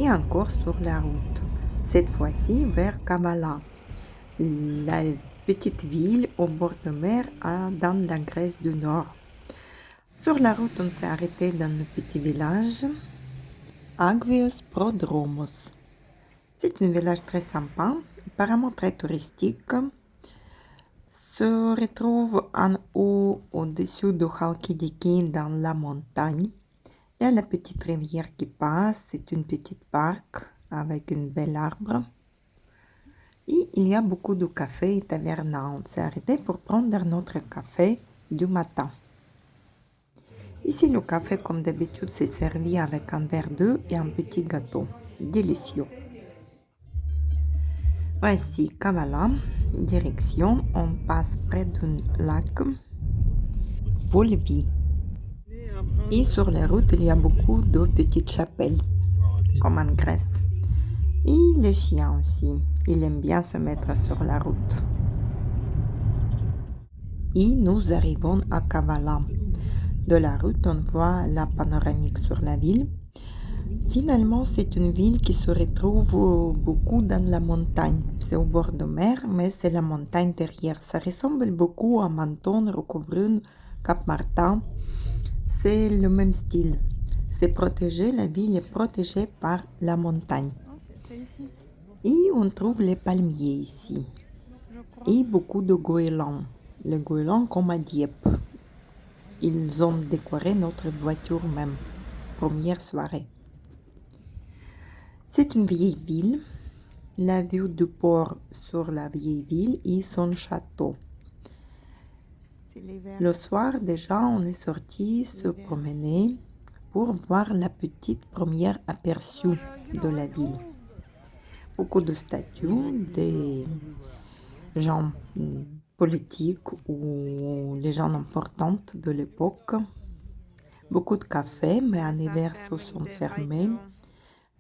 et encore sur la route, cette fois-ci vers Kavala, la petite ville au bord de mer dans la Grèce du Nord. Sur la route, on s'est arrêté dans le petit village Agios Prodromos. C'est un village très sympa, apparemment très touristique. Se retrouve en haut, au-dessus de Chalkidiki, dans la montagne. Il y a la petite rivière qui passe, c'est une petite parc avec un bel arbre. Et il y a beaucoup de cafés et tavernes. On s'est arrêté pour prendre notre café du matin. Ici, le café, comme d'habitude, c'est servi avec un verre d'eau et un petit gâteau. Délicieux. Voici Kavala, direction, on passe près d'un lac, Volvi. Et sur la route, il y a beaucoup de petites chapelles, comme en Grèce. Et les chiens aussi, ils aiment bien se mettre sur la route. Et nous arrivons à Kavala. De la route, on voit la panoramique sur la ville. Finalement, c'est une ville qui se retrouve beaucoup dans la montagne. C'est au bord de mer, mais c'est la montagne derrière. Ça ressemble beaucoup à Menton, Roquebrune, Cap-Martin. C'est le même style. C'est protégé, la ville est protégée par la montagne. Et on trouve les palmiers ici. Et beaucoup de goélands. Les goélands comme à Dieppe. Ils ont décoré notre voiture même. Première soirée. C'est une vieille ville. La vue du port sur la vieille ville et son château. Le soir déjà, on est sorti se promener pour voir la petite première aperçu de la ville. Beaucoup de statues des gens politiques ou les gens importants de l'époque. Beaucoup de cafés, mais en hiver, ce sont fermés.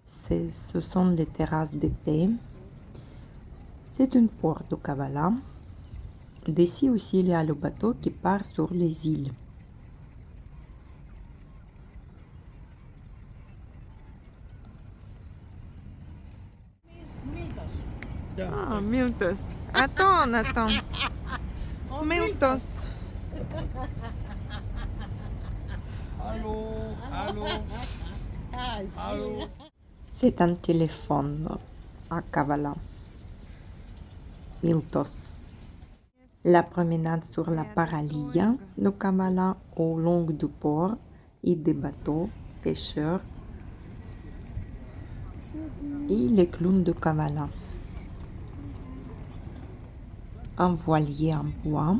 Ce sont les terrasses d'été. C'est une port de Kavala. D'ici aussi, il y a le bateau qui part sur les îles. Ah, Miltos. Attends. Miltos. Allô. C'est un téléphone à Kavala. Miltos. La promenade sur la paralia de Kavala au long du port et des bateaux pêcheurs et les clowns de Kavala. Un voilier en bois.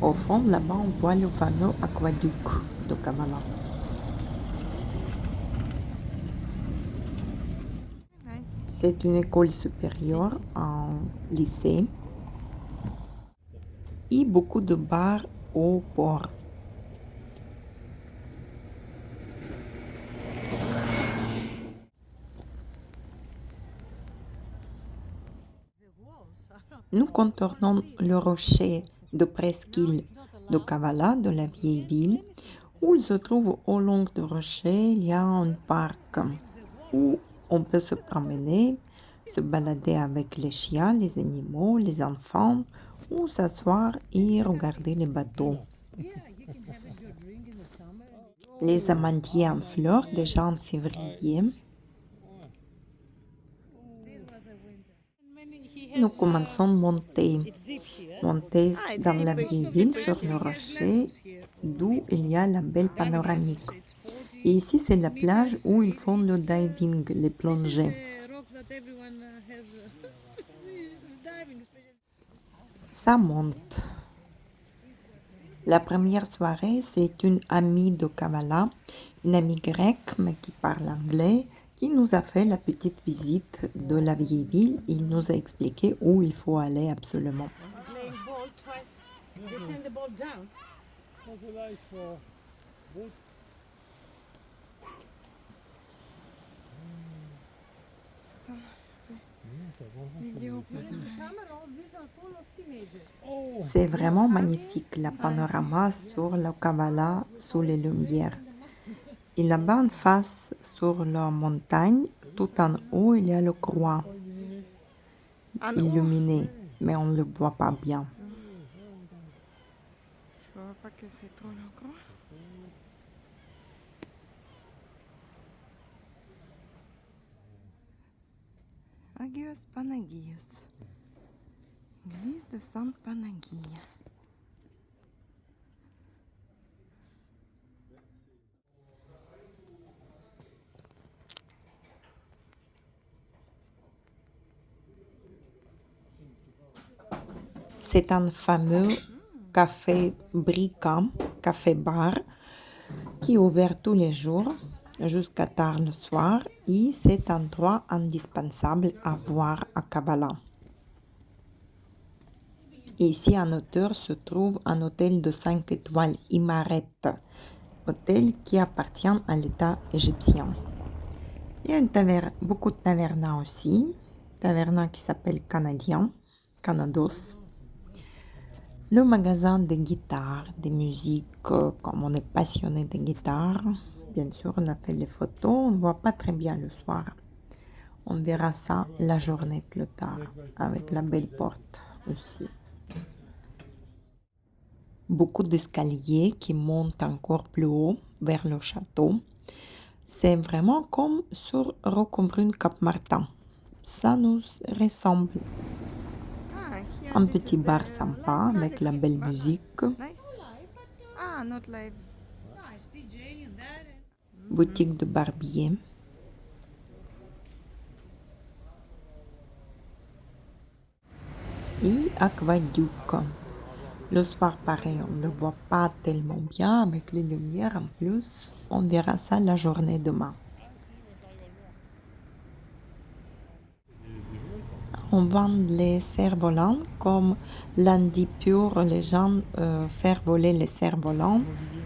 Au fond, là-bas, on voit le fameux aqueduc de Kavala. C'est une école supérieure, un lycée et beaucoup de bars au port. Nous contournons le rocher de presqu'île de Kavala, de la vieille ville, où il se trouve au long du rocher, il y a un parc où on peut se promener, se balader avec les chiens, les animaux, les enfants, ou s'asseoir et regarder les bateaux. Les amandiers en fleurs déjà en février. Nous commençons à monter dans la vieille ville sur le rocher, d'où il y a la belle panoramique. Et ici, c'est la plage où ils font le diving, les plongées. Ça monte. La première soirée, c'est une amie de Kavala, une amie grecque, mais qui parle anglais, qui nous a fait la petite visite de la vieille ville. Il nous a expliqué où il faut aller absolument. C'est vraiment magnifique, la panorama sur le Kavala sous les lumières. Et là-bas en face, sur la montagne, tout en haut, il y a le croix illuminé, mais on ne le voit pas bien. Je vois pas que c'est trop la croix. Agios Panagios. Église de Sainte Panagie. C'est un fameux café Bricam, café-bar, qui est ouvert tous les jours jusqu'à tard le soir et c'est un endroit indispensable à voir à Kavala. Ici, en hauteur, se trouve un hôtel de 5 étoiles, Imaret, hôtel qui appartient à l'État égyptien. Il y a beaucoup de tavernas aussi, taverna qui s'appelle Canadien, Canados. Le magasin de guitares, de musique, comme on est passionné de guitare, bien sûr, on a fait les photos, on ne voit pas très bien le soir. On verra ça la journée plus tard, avec la belle porte aussi. Beaucoup d'escaliers qui montent encore plus haut vers le château. C'est vraiment comme sur Roquebrune Cap Martin. Ça nous ressemble. Un petit bar sympa avec la belle musique. Nice. Ah, not live. Boutique de barbier. Et aquaduc. Le soir, pareil, on ne le voit pas tellement bien avec les lumières en plus. On verra ça la journée demain. On vend les cerfs-volants comme lundi pur, les gens faire voler les cerfs-volants.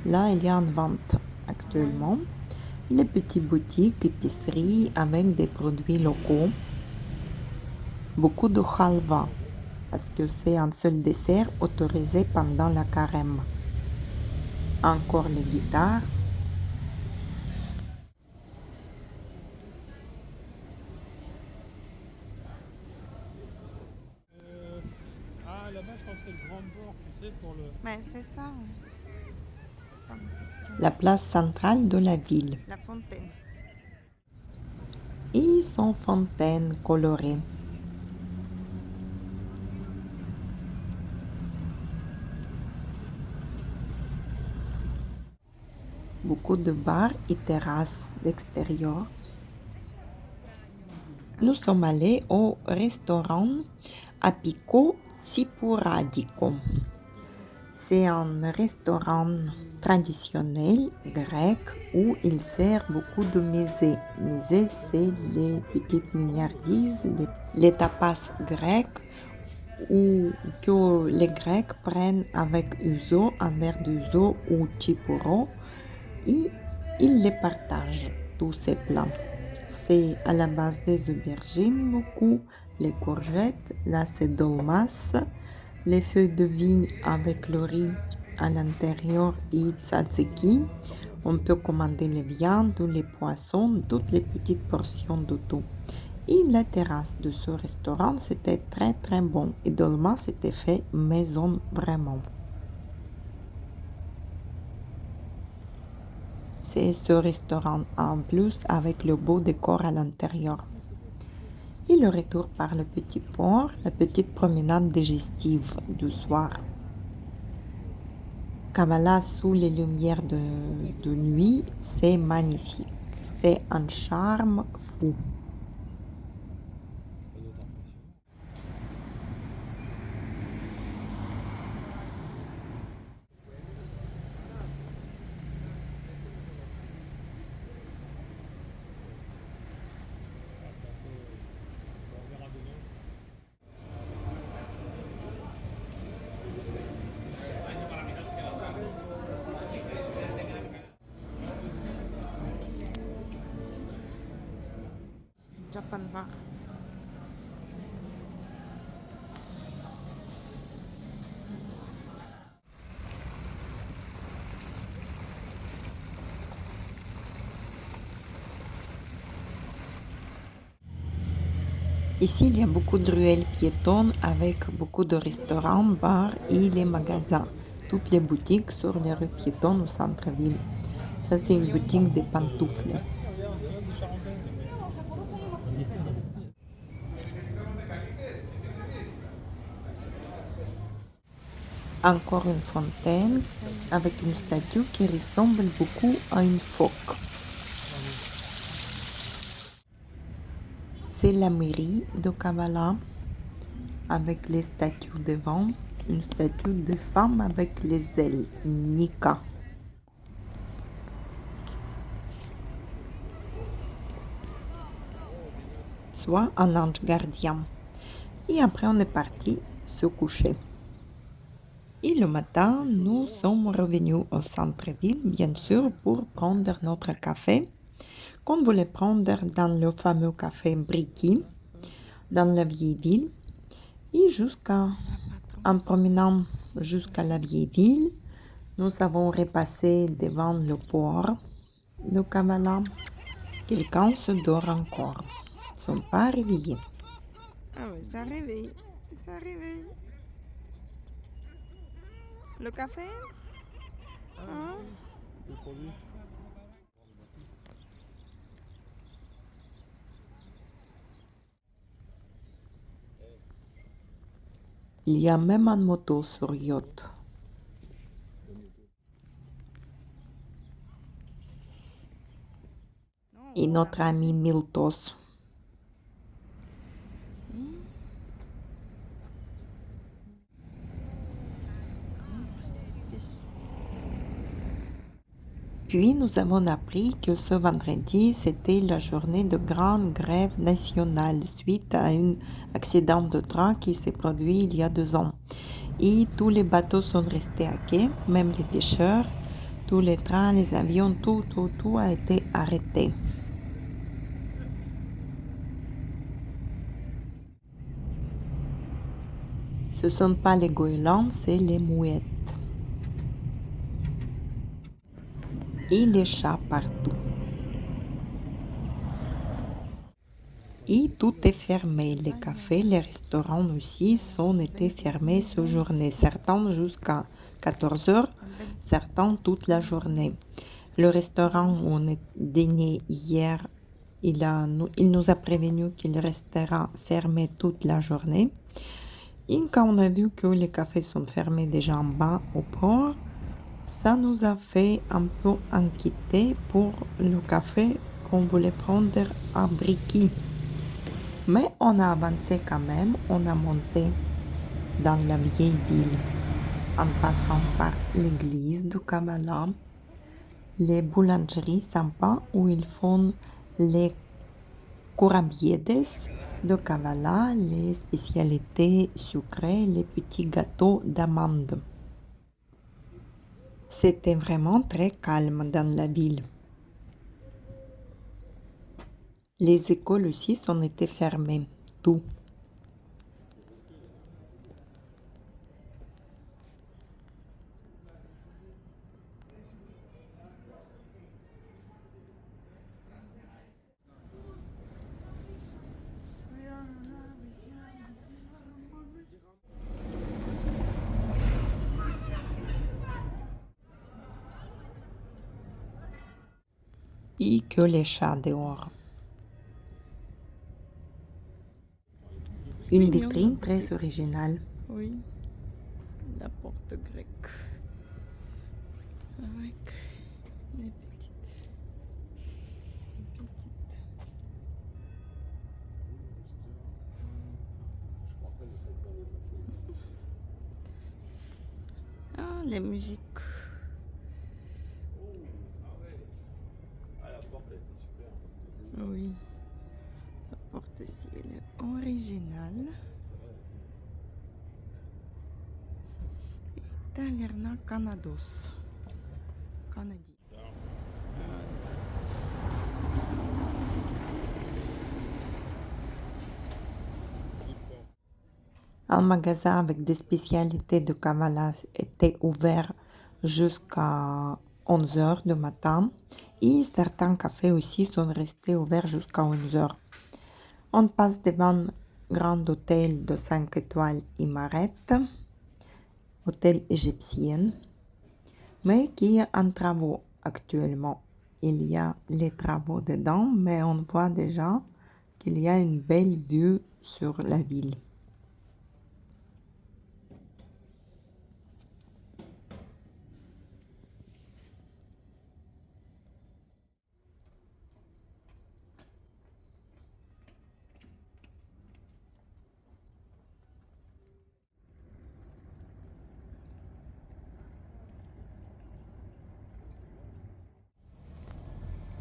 Là, il y a en vente actuellement. Les petites boutiques, épiceries avec des produits locaux. Beaucoup de halva parce que c'est un seul dessert autorisé pendant la carême. Encore les guitares. Là-bas, je crois que c'est le grand port, tu sais, pour le... Mais c'est ça. La place centrale de la ville. La fontaine. Et son fontaine colorée. Beaucoup de bars et terrasses d'extérieur. Nous sommes allés au restaurant Apiko Tsipuradico. C'est un restaurant traditionnel grec où il sert beaucoup de mésés. Mésés, c'est les petites mignardises, les tapas grecs que les Grecs prennent avec uso, un verre d'uso ou chipuro, et ils les partagent, tous ces plats. C'est à la base des aubergines beaucoup, les courgettes, là c'est dolmas, les feuilles de vigne avec le riz à l'intérieur et tzatziki. On peut commander les viandes ou les poissons, toutes les petites portions de tout. Et la terrasse de ce restaurant, c'était très très bon. Et dolmas, c'était fait maison vraiment. C'est ce restaurant en plus avec le beau décor à l'intérieur. Et le retour par le petit port, la petite promenade digestive du soir. Kavala sous les lumières de nuit, c'est magnifique. C'est un charme fou. C'est un peu... On verra demain. Japan bar. Ici, il y a beaucoup de ruelles piétonnes avec beaucoup de restaurants, bars et les magasins. Toutes les boutiques sur les rues piétonnes au centre-ville. Ça, c'est une boutique de pantoufles. Regarde, il y en a des charentaises. Encore une fontaine avec une statue qui ressemble beaucoup à une phoque. C'est la mairie de Kavala avec les statues devant, une statue de femme avec les ailes, Nika. Soit un ange gardien. Et après, on est parti se coucher. Et le matin, nous sommes revenus au centre-ville, bien sûr, pour prendre notre café, qu'on voulait prendre dans le fameux café Bricky, dans la vieille ville. Et en promenant jusqu'à la vieille ville, nous avons repassé devant le port de Kavala. Quelqu'un se dort encore. Ils ne sont pas réveillés. Ah oui, ça réveille. Ça réveille. Le café? Hein? Le produit. Il y a même une moto sur yacht. Et notre ami Miltos. Puis nous avons appris que ce vendredi, c'était la journée de grande grève nationale suite à un accident de train qui s'est produit il y a 2 ans. Et tous les bateaux sont restés à quai, même les pêcheurs, tous les trains, les avions, tout a été arrêté. Ce ne sont pas les goélands, c'est les mouettes. Et les chats partout. Et tout est fermé. Les cafés, les restaurants aussi sont été fermés ce journée. Certains jusqu'à 14 heures, certains toute la journée. Le restaurant où on est dîné hier, il nous a prévenu qu'il restera fermé toute la journée. Et quand on a vu que les cafés sont fermés déjà en bas au port, ça nous a fait un peu inquiéter pour le café qu'on voulait prendre à Bricky. Mais on a avancé quand même, on a monté dans la vieille ville en passant par l'église de Kavala, les boulangeries sympas où ils font les corabiedes de Kavala, les spécialités sucrées, les petits gâteaux d'amandes. C'était vraiment très calme dans la ville. Les écoles aussi ont été fermées, tout. Et que les chats dehors. Une vitrine très originale. Oui. La porte grecque. Avec des petites. Ah, les musiques. Ah, la porte, elle était super. Oui. La porte aussi, elle est originale. Taverna Canados. Canadien. Un magasin avec des spécialités de Kavala était ouvert jusqu'à 11 heures du matin et certains cafés aussi sont restés ouverts jusqu'à 11 heures. On passe devant grand hôtel de 5 étoiles Imaret, hôtel égyptien, mais qui est en travaux actuellement. Il y a les travaux dedans, mais on voit déjà qu'il y a une belle vue sur la ville.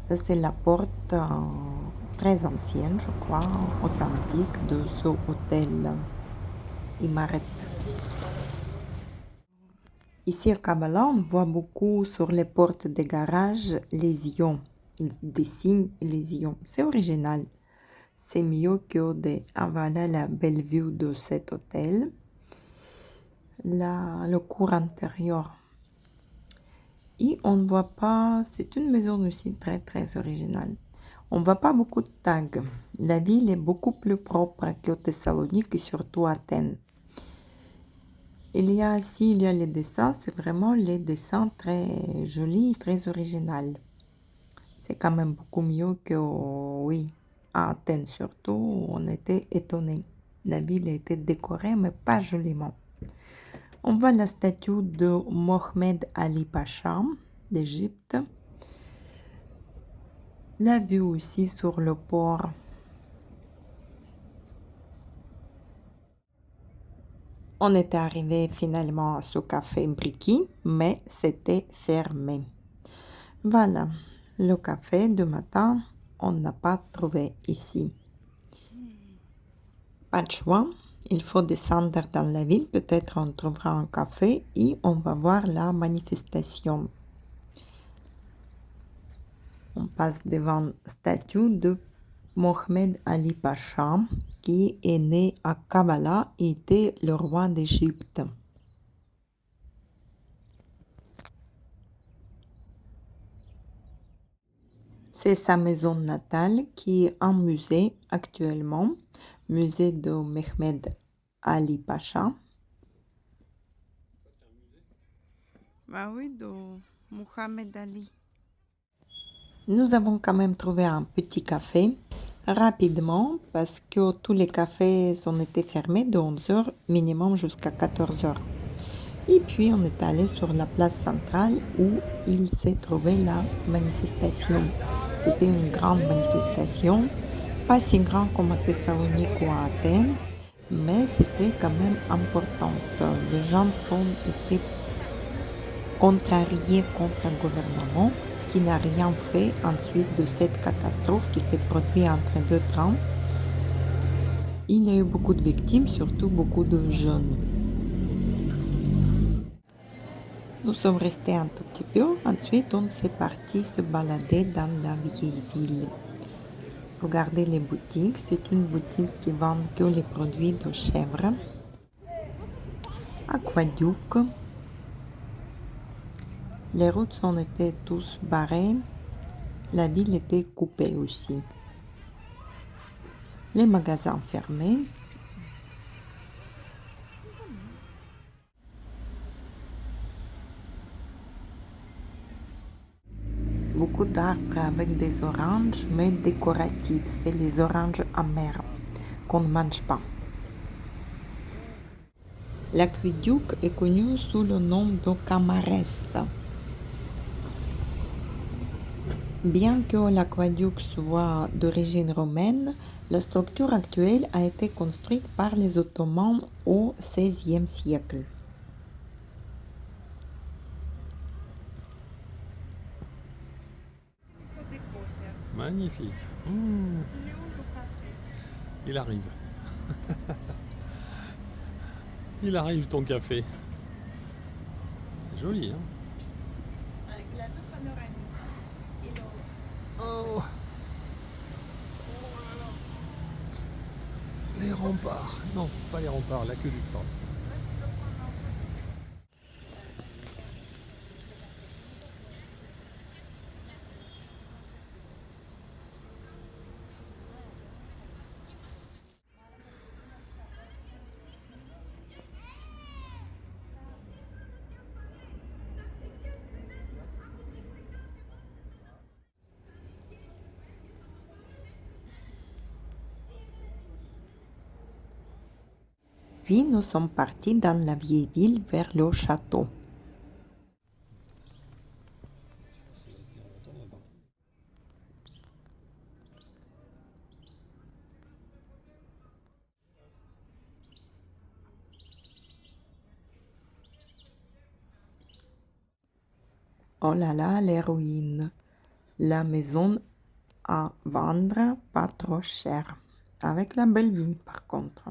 Ça, c'est la porte très ancienne, je crois, authentique de ce hôtel Imaret. Ici à Kabbalah, on voit beaucoup sur les portes des garages les ions. Ils dessinent les ions. C'est original. C'est mieux que de... Ah, voilà la belle vue de cet hôtel. Le cour intérieur. Et on ne voit pas... C'est une maison aussi très très originale. On ne voit pas beaucoup de tags. La ville est beaucoup plus propre que Thessalonique et surtout Athènes. Il y a les dessins, c'est vraiment les dessins très jolis, très originaux. C'est quand même beaucoup mieux que, oui, à Athènes surtout, on était étonnés. La ville était décorée, mais pas joliment. On voit la statue de Mohamed Ali Pacha d'Égypte. La vue aussi sur le port. On était arrivé finalement à ce café Briki, mais c'était fermé. Voilà, le café du matin, on n'a pas trouvé ici. Pas de choix, il faut descendre dans la ville, peut-être on trouvera un café et on va voir la manifestation. On passe devant la statue de Mohamed Ali Pacha, qui est né à Kabbalah et était le roi d'Égypte. C'est sa maison natale qui est un musée actuellement, musée de Mohamed Ali Pacha. Bah oui, de Mohamed Ali. Nous avons quand même trouvé un petit café rapidement parce que tous les cafés ont été fermés de 11h minimum jusqu'à 14h. Et puis on est allé sur la place centrale où il s'est trouvé la manifestation. C'était une grande manifestation, pas si grande comme à Thessalonique ou à Athènes, mais c'était quand même importante. Les gens étaient contrariés contre un gouvernement qui n'a rien fait ensuite de cette catastrophe qui s'est produite entre deux trains. Il y a eu beaucoup de victimes, surtout beaucoup de jeunes. Nous sommes restés un tout petit peu, ensuite on s'est parti se balader dans la vieille ville. Regardez les boutiques, c'est une boutique qui vend que les produits de chèvre. Aquaduc. Les routes ont été tous barrées. La ville était coupée aussi. Les magasins fermés. Beaucoup d'arbres avec des oranges, mais décoratifs. C'est les oranges amères qu'on ne mange pas. L'aqueduc est connu sous le nom de Camarès. Bien que l'aqueduc soit d'origine romaine, la structure actuelle a été construite par les Ottomans au XVIe siècle. Magnifique. Il arrive. Il arrive ton café. C'est joli, hein? Avec la vue panoramique. Oh. Les remparts. Non, pas les remparts, l'aqueduc, pardon. Puis nous sommes partis dans la vieille ville vers le château. Je pense que ça va être bien longtemps là-bas. Oh là là, les ruines. La maison à vendre, pas trop cher. Avec la belle vue, par contre.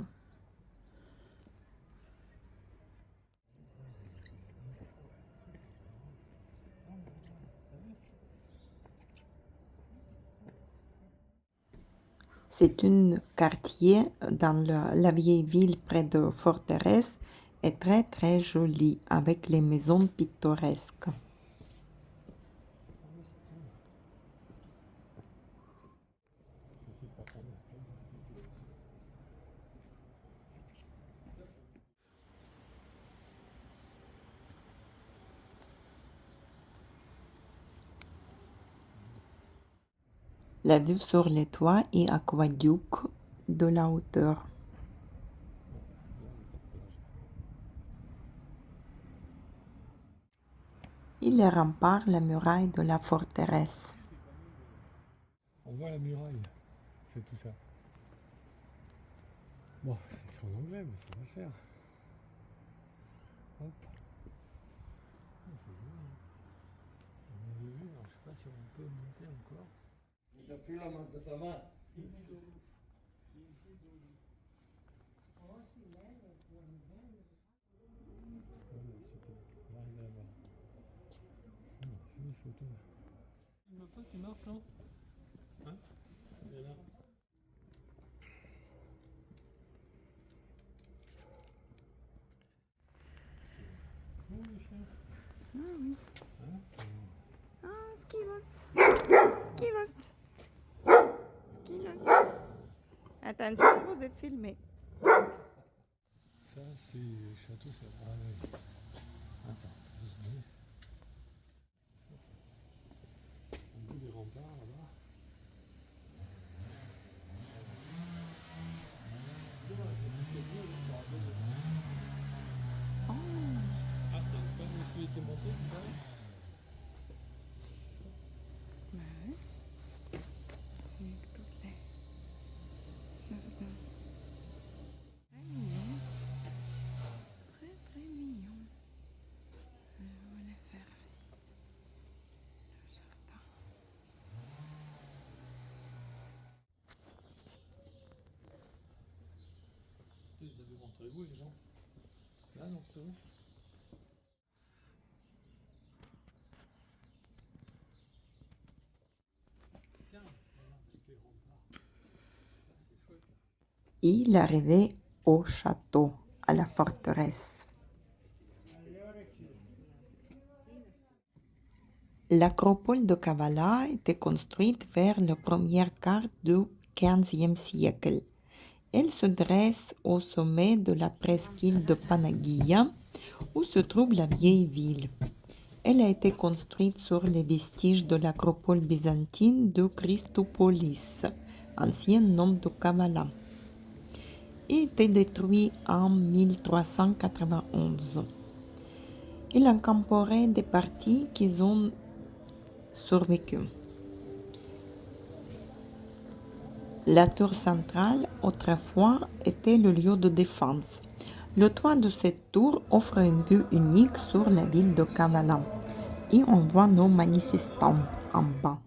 C'est un quartier dans la vieille ville près de Forteresse et très très joli avec les maisons pittoresques. Je sais pas prendre la peine. La vue sur les toits et aqueduc de la hauteur. Et les remparts, la muraille de la forteresse. On voit la muraille. C'est tout ça. Bon, c'est écrit en anglais, mais ça va le faire. Hop. Ah, c'est joli. Hein. On avait vu, alors je sais pas si on peut monter encore. Il n'a plus la main de sa main. Voilà, super. On va arriver là-bas. On a fait une photo. Il n'y en a pas qui marche, non? Hein? Il est là. Oh, le chien. Ah oui. Hein? Ah, Skilos. Skilos. Skilos. Attention, vous êtes filmé. Ça, c'est le château, ça. Ah oui. Attends, je vais se au bout des remparts là-bas. Ah, c'est une fois où celui qui est monté, tu vois? Bah oui. Avec toutes les jardins. Très mignon. Très très mignon. Je voulais faire aussi le jardin. Ils avaient rentré où les gens? Là, non, c'est où? Tiens, voilà, avec les remparts. Là, c'est chouette. Et l'arrivée au château, à la forteresse. L'acropole de Kavala était construite vers le premier quart du XVe siècle. Elle se dresse au sommet de la presqu'île de Panagia, où se trouve la vieille ville. Elle a été construite sur les vestiges de l'acropole byzantine de Christopolis, ancien nom de Kavala, et été détruite en 1391. Il incorporait des parties qui ont survécu. La tour centrale, autrefois, était le lieu de défense. Le toit de cette tour offre une vue unique sur la ville de Kavala et on voit nos manifestants en bas.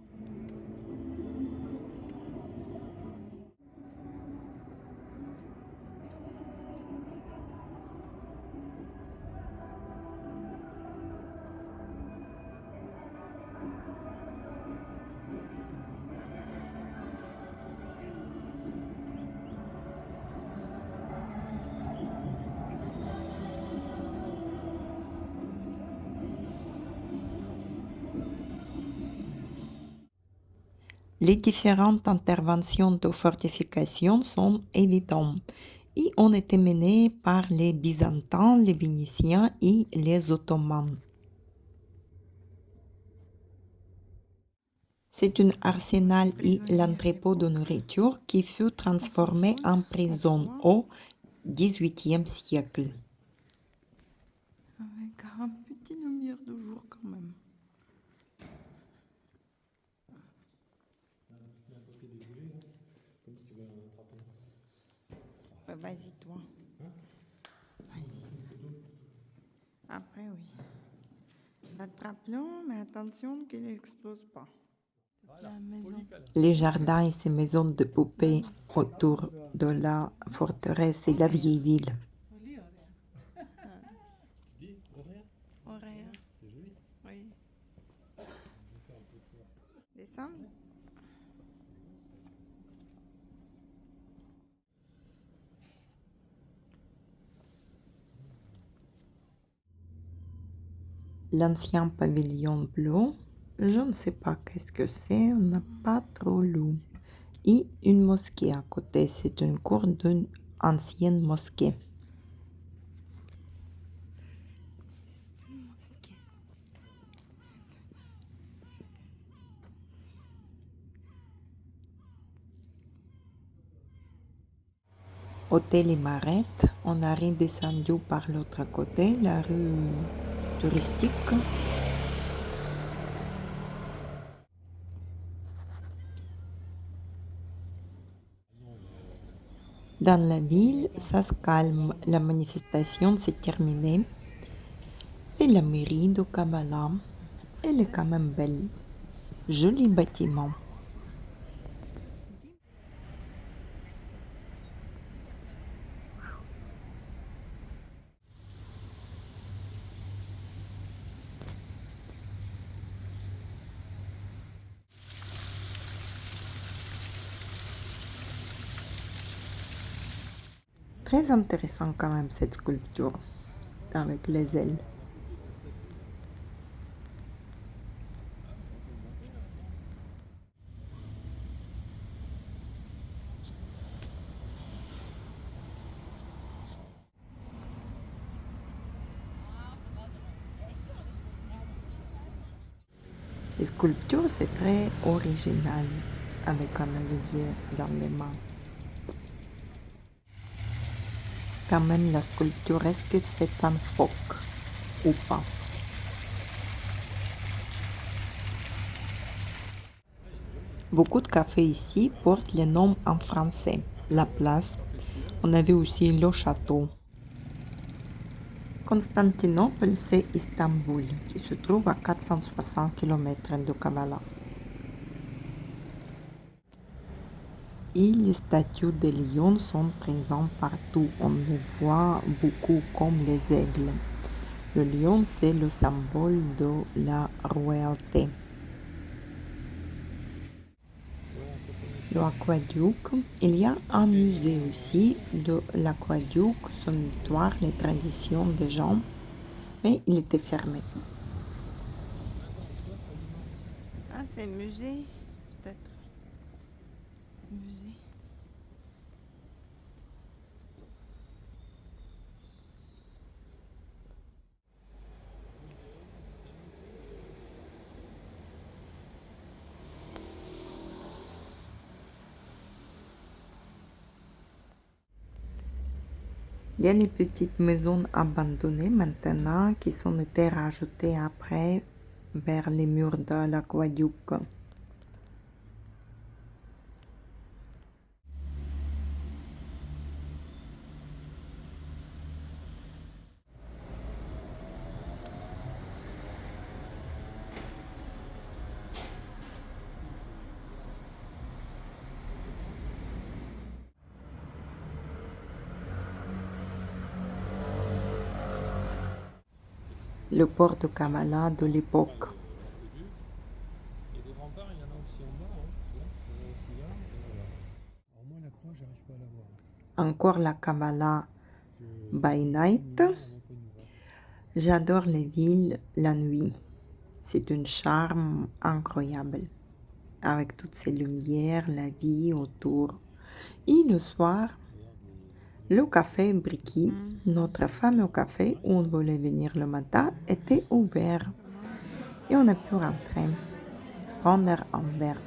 Les différentes interventions de fortification sont évidentes et ont été menées par les Byzantins, les Vénitiens et les Ottomans. C'est un arsenal et l'entrepôt de nourriture qui fut transformé en prison au XVIIIe siècle. Avec un petit lumière de jour quand même. Vas-y toi. Vas-y. Après oui. Rattrape-le, mais attention qu'il n'explose pas. La maison. Les jardins et ces maisons de poupées autour de la forteresse et la vieille ville. Tu dis horaire? Horaire. C'est joli. Oui. Je vais faire un peu de peur. Descendre. L'ancien pavillon bleu, je ne sais pas qu'est-ce que c'est, on n'a pas trop lu. Et une mosquée à côté, c'est une cour d'une ancienne mosquée. Hôtel Imarette, on a redescendu par l'autre côté, la rue touristique. Dans la ville, ça se calme, la manifestation s'est terminée. C'est la mairie de Kabbalah. Elle est quand même belle. Joli bâtiment. Très intéressant quand même cette sculpture avec les ailes. Les sculptures, c'est très original avec un olivier dans les mains. Quand même, la sculpture, est-ce que c'est un phoque ou pas? Beaucoup de cafés ici portent les noms en français. La place, on avait aussi le château. Constantinople, c'est Istanbul, qui se trouve à 460 km de Kavala. Et les statues de lions sont présentes partout. On les voit beaucoup comme les aigles. Le lion, c'est le symbole de la royauté. L'aqueduc, il y a un musée aussi de l'aqueduc, son histoire, les traditions des gens, mais il était fermé. Ah, c'est musée, peut-être. Musée. Il y a les petites maisons abandonnées maintenant qui sont été rajoutées après vers les murs de l'aqueduc. Le port de Kavala de l'époque. Et des remparts, il y en a aussi en bas. Là, il y en a aussi là. Et voilà. Alors moi, la croix, j'arrive pas à la voir. Encore la Kavala by night. On peut nous voir. J'adore les villes la nuit. C'est un charme incroyable. Avec toutes ces lumières, la vie autour. Et le soir, le café Bricky, notre fameux café où on voulait venir le matin, était ouvert. Et on a pu rentrer, prendre un verre.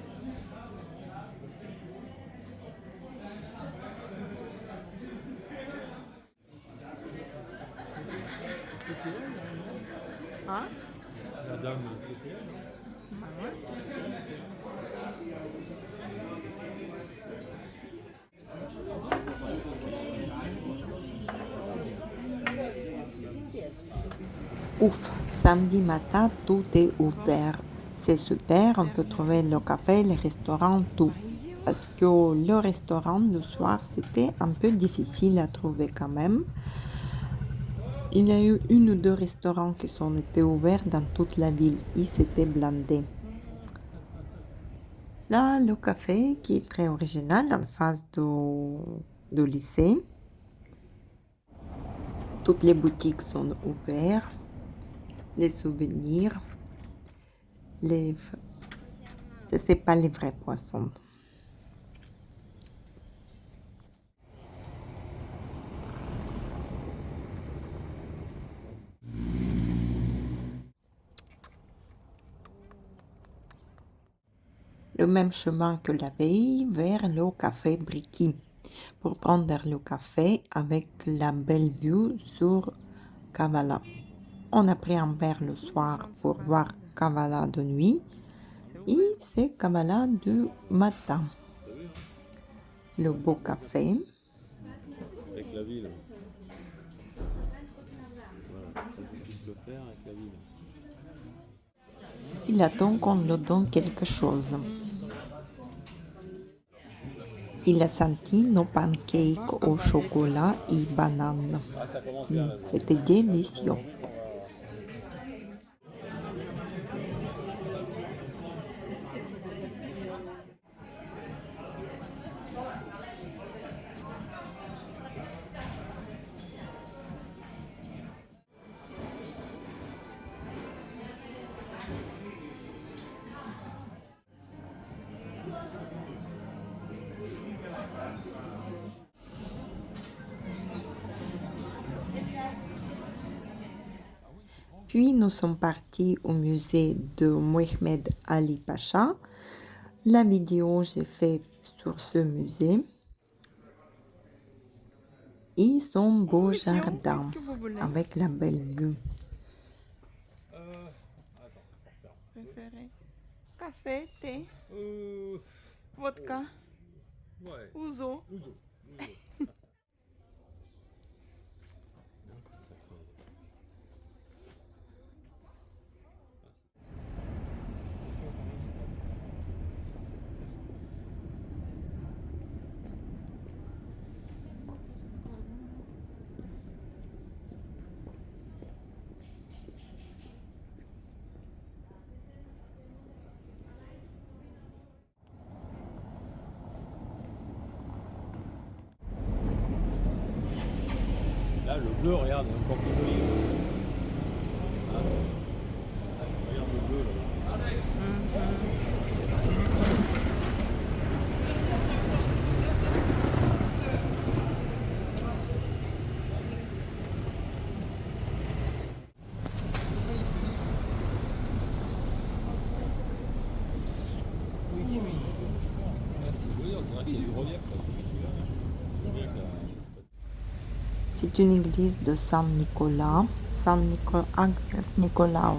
Ah, La dame, c'était elle, non? bah ouais. Ouf, samedi matin, tout est ouvert. C'est super, on peut trouver le café, le restaurant, tout. Parce que le restaurant, le soir, c'était un peu difficile à trouver quand même. Il y a eu une ou deux restaurants qui sont été ouverts dans toute la ville et c'était blindé. Là, le café qui est très original en face du lycée. Toutes les boutiques sont ouvertes. Les souvenirs. Ce n'est pas les vrais poissons. Le même chemin que la veille vers le café Bricky pour prendre le café avec la belle vue sur Kavala. On a pris un verre le soir pour voir Kavala de nuit et c'est Kavala du matin. Le beau café. Avec la ville. Voilà, faut qu'on puisse le faire avec la ville. Il attend qu'on lui donne quelque chose. Il a senti nos pancakes au chocolat et banane. Ah, ça commence bien là. C'était délicieux. Puis nous sommes partis au musée de Mohamed Ali Pacha. La vidéo j'ai fait sur ce musée et son beau jardin Qu'est-ce que vous voulez avec la belle vue. Attends, je vais refaire. préféré? Café, thé, Euh, vodka, ouais. ouzo. Ouzo. Là, le bleu, regarde, il est encore plus joli. Ah. Regarde le bleu là. Ah, c'est joli, on dirait qu'il y a du relief là. C'est bien que C'est une église de Saint Nicolas, Agnes Nicolaus.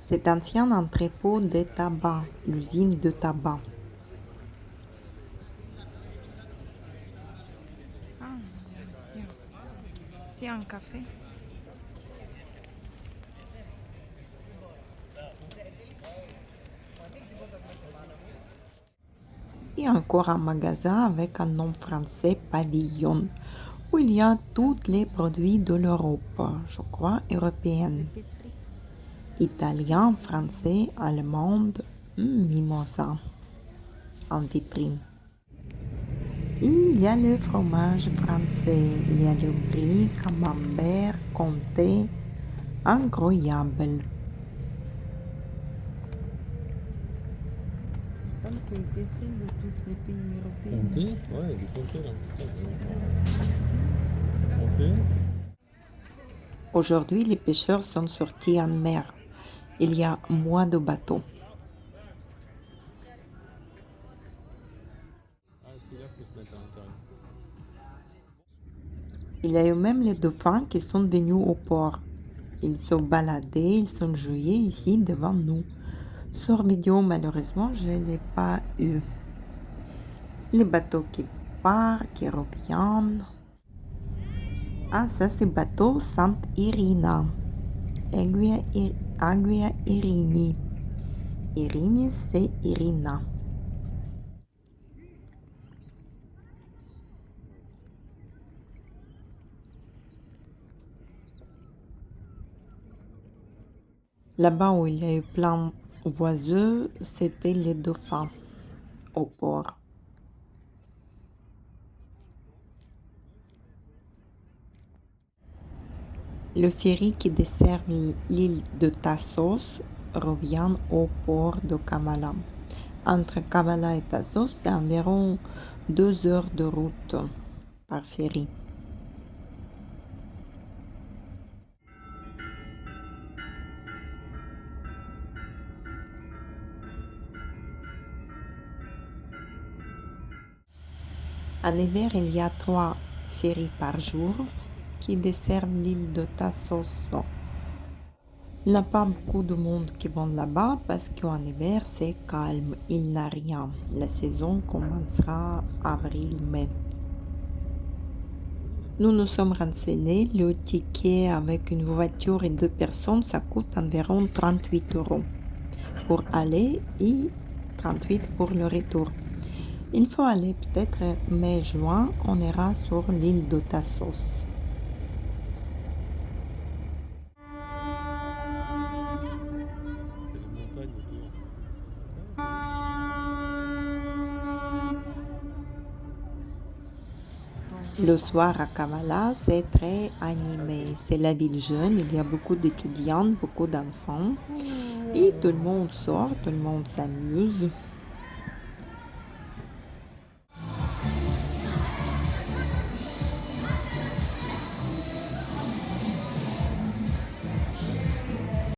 Cet ancien entrepôt de tabac, l'usine de tabac. Ah, c'est un café. Et encore un magasin avec un nom français, Pavillon, où il y a tous les produits de l'Europe, je crois européenne. Italien, français, allemand, mimosa en vitrine. Et il y a le fromage français, il y a le brie, camembert, comté, incroyable. Comme c'est épicerie de tous les pays européens. Comté? Ouais, du comté là. Comté? Aujourd'hui, les pêcheurs sont sortis en mer. Il y a moins de bateaux. Ah, c'est là qu'il faut se mettre à l'intérieur. Il y a eu même les dauphins qui sont venus au port. Ils sont baladés, ils sont joués ici devant nous. Sur vidéo, malheureusement, je ne l'ai pas eu. Les bateaux qui partent, qui reviennent. Ah, ça c'est bateau Sainte Irina. Aguia Irini. Irini, c'est Irina. Là-bas où il y a eu plein d'oiseaux, c'était les dauphins au port. Le ferry qui dessert l'île de Tassos revient au port de Kavala. Entre Kavala et Tassos, c'est environ 2 heures de route par ferry. En hiver, il y a 3 ferries par jour qui desservent l'île de Tassos. Il n'y a pas beaucoup de monde qui vont là-bas parce qu'en hiver, c'est calme, il n'y a rien. La saison commencera avril-mai. Nous nous sommes renseignés, le ticket avec une voiture et 2 personnes, ça coûte environ 38 € pour aller et 38 pour le retour. Il faut aller peut-être mai-juin, on ira sur l'île de Tassos. C'est les montagnes autour. Le soir à Kavala, c'est très animé. C'est la ville jeune, il y a beaucoup d'étudiants, beaucoup d'enfants. Et tout le monde sort, tout le monde s'amuse.